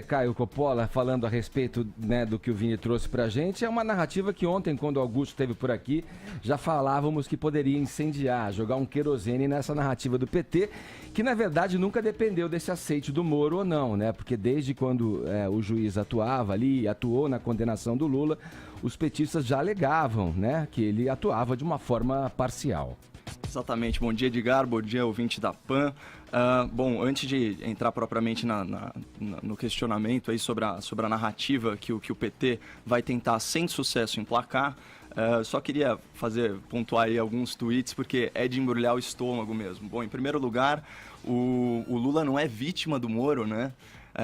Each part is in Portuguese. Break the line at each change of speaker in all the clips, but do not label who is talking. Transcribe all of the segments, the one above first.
Caio Coppola, falando a respeito, né, do que o Vini trouxe pra gente, é uma narrativa que ontem, quando o Augusto esteve por aqui, já falávamos que poderia incendiar, jogar um querosene nessa narrativa do PT, que na verdade nunca dependeu desse aceite do Moro ou não, né? Porque desde quando o juiz atuava ali, atuou na condenação do Lula, os petistas já alegavam, né, que ele atuava de uma forma parcial.
Exatamente. Bom dia, Edgar. Bom dia, ouvinte da PAN. Bom, antes de entrar propriamente no questionamento aí sobre a narrativa que o PT vai tentar, sem sucesso, emplacar, só queria pontuar aí alguns tweets, porque é de embrulhar o estômago mesmo. Bom, em primeiro lugar, o Lula não é vítima do Moro, né?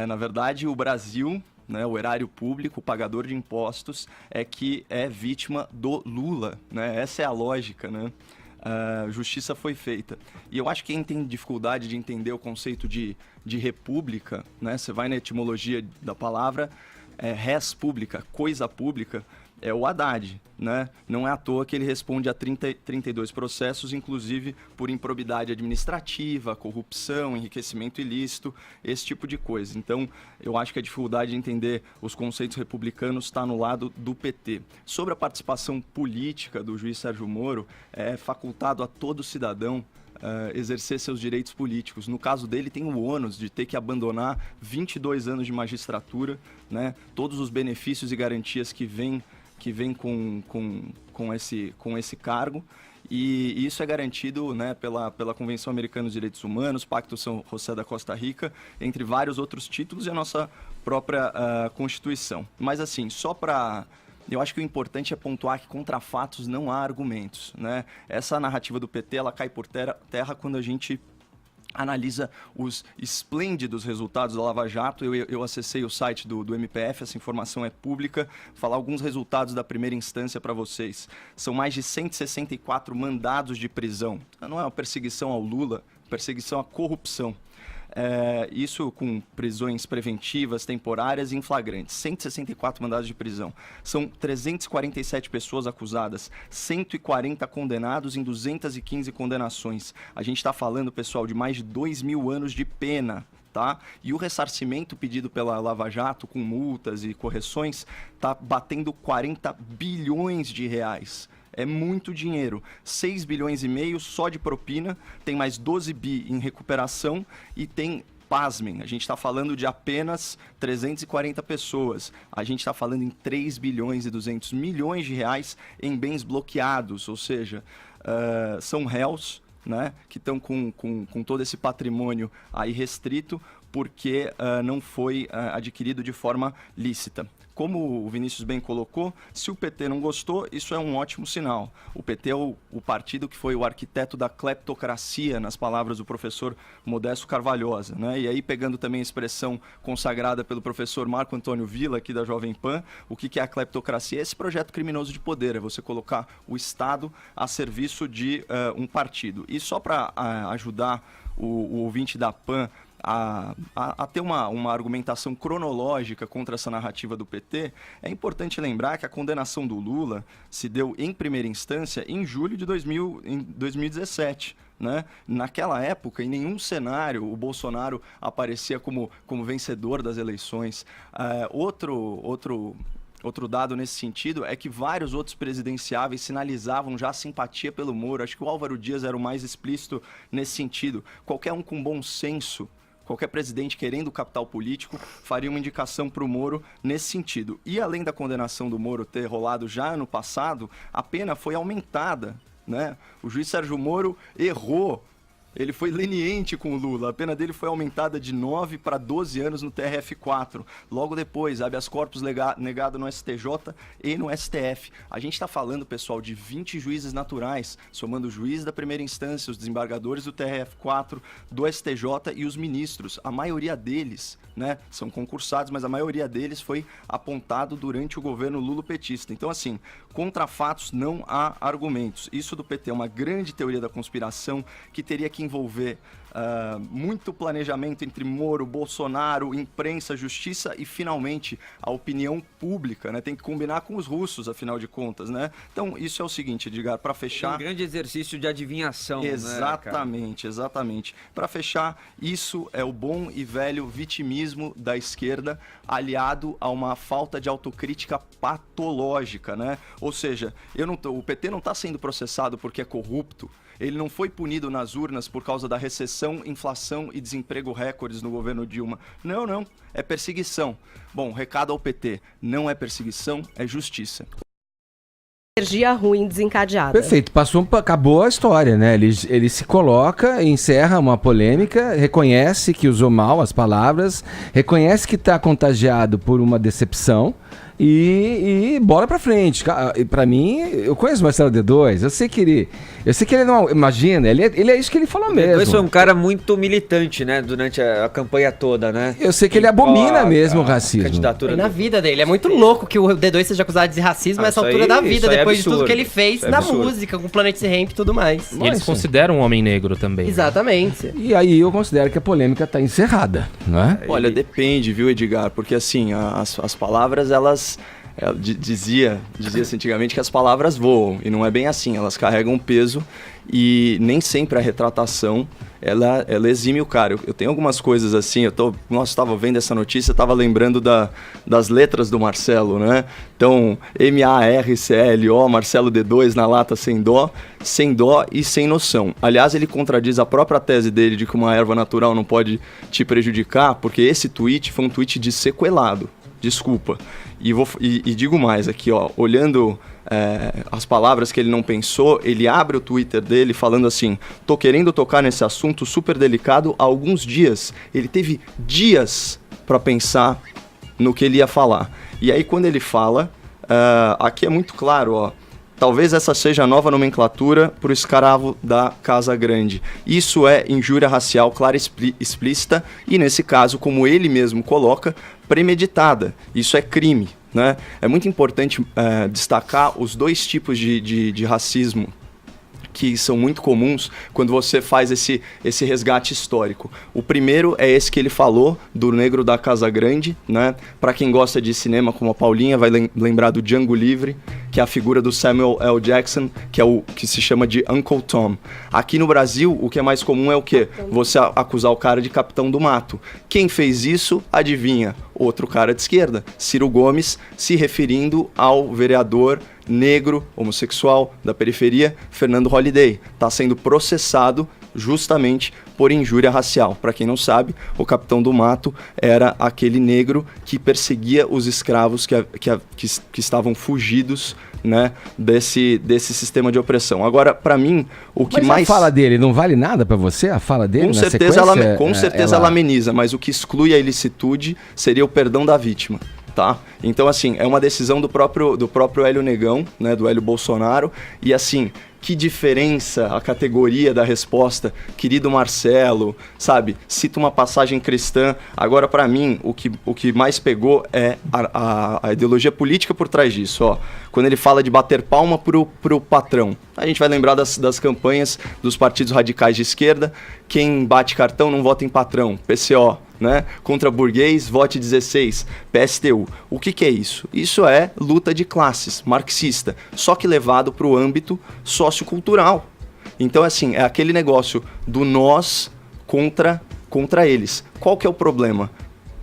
Na verdade, o Brasil, né, o erário público, o pagador de impostos, é que é vítima do Lula, né? Essa é a lógica, né? Justiça foi feita. E eu acho que quem tem dificuldade de entender o conceito de república, né? Você vai na etimologia da palavra, res pública, coisa pública, é o Haddad, né? Não é à toa que ele responde a 32 processos, inclusive por improbidade administrativa, corrupção, enriquecimento ilícito, esse tipo de coisa. Então, eu acho que a dificuldade de entender os conceitos republicanos está no lado do PT. Sobre a participação política do juiz Sérgio Moro, é facultado a todo cidadão exercer seus direitos políticos. No caso dele, tem o ônus de ter que abandonar 22 anos de magistratura, né? Todos os benefícios e garantias que vêm com esse cargo, e isso é garantido, né, pela Convenção Americana dos Direitos Humanos, Pacto São José da Costa Rica, entre vários outros títulos, e a nossa própria Constituição. Mas assim, eu acho que o importante é pontuar que contra fatos não há argumentos, né? Essa narrativa do PT, ela cai por terra quando a gente analisa os esplêndidos resultados da Lava Jato. Eu acessei o site do MPF, essa informação é pública, falar alguns resultados da primeira instância para vocês. São mais de 164 mandados de prisão. Não é uma perseguição ao Lula, perseguição à corrupção. Isso com prisões preventivas, temporárias e em flagrantes. 164 mandados de prisão. São 347 pessoas acusadas, 140 condenados em 215 condenações. A gente está falando, pessoal, de mais de 2.000 anos de pena. Tá? E o ressarcimento pedido pela Lava Jato, com multas e correções, está batendo 40 bilhões de reais. É muito dinheiro. 6 bilhões e meio só de propina, tem mais 12 bi em recuperação e tem, pasmem, a gente está falando de apenas 340 pessoas. A gente está falando em 3 bilhões e 200 milhões de reais em bens bloqueados, ou seja, são réus, né, que estão com todo esse patrimônio aí restrito porque não foi adquirido de forma lícita. Como o Vinícius bem colocou, se o PT não gostou, isso é um ótimo sinal. O PT é o partido que foi o arquiteto da cleptocracia, nas palavras do professor Modesto Carvalhosa, né? E aí, pegando também a expressão consagrada pelo professor Marco Antônio Villa, aqui da Jovem Pan, o que é a cleptocracia? É esse projeto criminoso de poder, é você colocar o Estado a serviço de um partido. E só para ajudar o ouvinte da PAN a ter uma argumentação cronológica contra essa narrativa do PT, é importante lembrar que a condenação do Lula se deu em primeira instância em julho de 2017. Né? Naquela época, em nenhum cenário o Bolsonaro aparecia como vencedor das eleições. Outro dado nesse sentido é que vários outros presidenciáveis sinalizavam já simpatia pelo Moro. Acho que o Álvaro Dias era o mais explícito nesse sentido. Qualquer um com bom senso, qualquer presidente querendo capital político, faria uma indicação para o Moro nesse sentido. E além da condenação do Moro ter rolado já ano passado, a pena foi aumentada, né? O juiz Sérgio Moro errou. Ele foi leniente com o Lula. A pena dele foi aumentada de 9 para 12 anos no TRF4. Logo depois, habeas corpus negado no STJ e no STF. A gente está falando, pessoal, de 20 juízes naturais, somando o juiz da primeira instância, os desembargadores do TRF4, do STJ e os ministros. A maioria deles, né, são concursados, mas a maioria deles foi apontado durante o governo lulopetista. Então, assim, contra fatos não há argumentos. Isso do PT é uma grande teoria da conspiração que teria que envolver muito planejamento entre Moro, Bolsonaro, imprensa, justiça e, finalmente, a opinião pública, né? Tem que combinar com os russos, afinal de contas, né? Então, isso é o seguinte, Edgar, para fechar...
Um grande exercício de adivinhação,
Exatamente,
né,
exatamente. Para fechar, isso é o bom e velho vitimismo da esquerda, aliado a uma falta de autocrítica patológica, né? Ou seja, o PT não está sendo processado porque é corrupto. Ele não foi punido nas urnas por causa da recessão, inflação e desemprego recordes no governo Dilma. Não. É perseguição. Bom, recado ao PT. Não é perseguição, é justiça.
Energia ruim desencadeada.
Perfeito, acabou a história, né? Ele se coloca, encerra uma polêmica, reconhece que usou mal as palavras, reconhece que está contagiado por uma decepção. E bola pra frente. Pra mim, eu conheço o Marcelo D2, eu sei que ele não... Imagina, ele é isso que ele falou mesmo.
D2 foi um cara muito militante, né? Durante a campanha toda, né?
Eu sei que ele abomina mesmo o racismo.
Candidatura
na vida dele. É muito louco que o D2 seja acusado de racismo nessa altura da vida, depois de tudo que ele fez na música, com o Planet Ramp e tudo mais.
E eles consideram um homem negro também.
Exatamente.
E aí eu considero que a polêmica tá encerrada, não é?
Olha, depende, viu, Edgar? Porque assim, as palavras, elas... Dizia-se antigamente que as palavras voam, e não é bem assim, elas carregam um peso e nem sempre a retratação ela exime o cara. Eu tenho algumas coisas assim, estava vendo essa notícia, estava lembrando das letras do Marcelo, né? Então, M-A-R-C-L-O, Marcelo D2 na lata sem dó e sem noção. Aliás, ele contradiz a própria tese dele de que uma erva natural não pode te prejudicar, porque esse tweet foi um tweet de sequelado. Desculpa. E digo mais aqui, ó, olhando as palavras que ele não pensou, ele abre o Twitter dele falando assim: tô querendo tocar nesse assunto super delicado há alguns dias. Ele teve dias para pensar no que ele ia falar. E aí quando ele fala, aqui é muito claro, ó. Talvez essa seja a nova nomenclatura para o escravo da Casa Grande. Isso é injúria racial clara e explícita e, nesse caso, como ele mesmo coloca, premeditada. Isso é crime, né? É muito importante destacar os dois tipos de racismo que são muito comuns quando você faz esse resgate histórico. O primeiro é esse que ele falou, do negro da Casa Grande, né? Para quem gosta de cinema, como a Paulinha, vai lembrar do Django Livre, que é a figura do Samuel L. Jackson, que é o que se chama de Uncle Tom. Aqui no Brasil, o que é mais comum é o quê? Você acusar o cara de Capitão do Mato. Quem fez isso, adivinha? Outro cara de esquerda, Ciro Gomes, se referindo ao vereador negro, homossexual, da periferia, Fernando Holliday. Está sendo processado justamente por injúria racial. Para quem não sabe, o Capitão do Mato era aquele negro que perseguia os escravos que estavam fugidos, né, desse sistema de opressão. Agora, para mim, o que mais...
a fala dele não vale nada para você? A fala dele,
com certeza ela ameniza, mas o que exclui a ilicitude seria o perdão da vítima. Tá? Então, assim, é uma decisão do próprio Hélio Negão, né, do Hélio Bolsonaro, e assim, que diferença a categoria da resposta, querido Marcelo, sabe? Cita uma passagem cristã. Agora, para mim, o que mais pegou é a ideologia política por trás disso, ó. Quando ele fala de bater palma pro patrão. A gente vai lembrar das campanhas dos partidos radicais de esquerda. Quem bate cartão não vota em patrão. PCO, né? Contra burguês, vote 16. PSTU. O que é isso? Isso é luta de classes, marxista, só que levado para o âmbito sociocultural. Então, assim, é aquele negócio do nós contra eles. Qual que é o problema?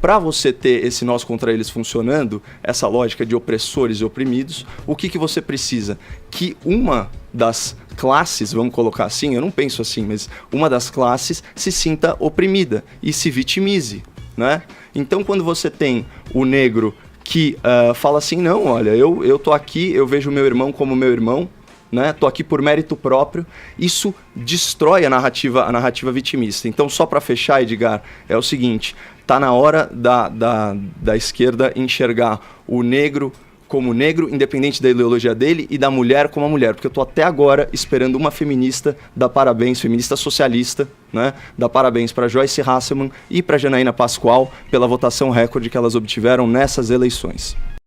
Para você ter esse nós contra eles funcionando, essa lógica de opressores e oprimidos, o que você precisa? Que uma das classes, vamos colocar assim, eu não penso assim, mas uma das classes se sinta oprimida e se vitimize, né? Então, quando você tem o negro que fala assim, não, olha, eu tô aqui, eu vejo meu irmão como meu irmão, né? Tô aqui por mérito próprio, isso destrói a narrativa vitimista. Então, só para fechar, Edgar, é o seguinte, tá na hora da esquerda enxergar o negro como negro, independente da ideologia dele, e da mulher como a mulher. Porque eu tô até agora esperando uma feminista dar parabéns, feminista socialista, né? Dar parabéns para Joyce Hasselman e para Janaína Pascoal pela votação recorde que elas obtiveram nessas eleições.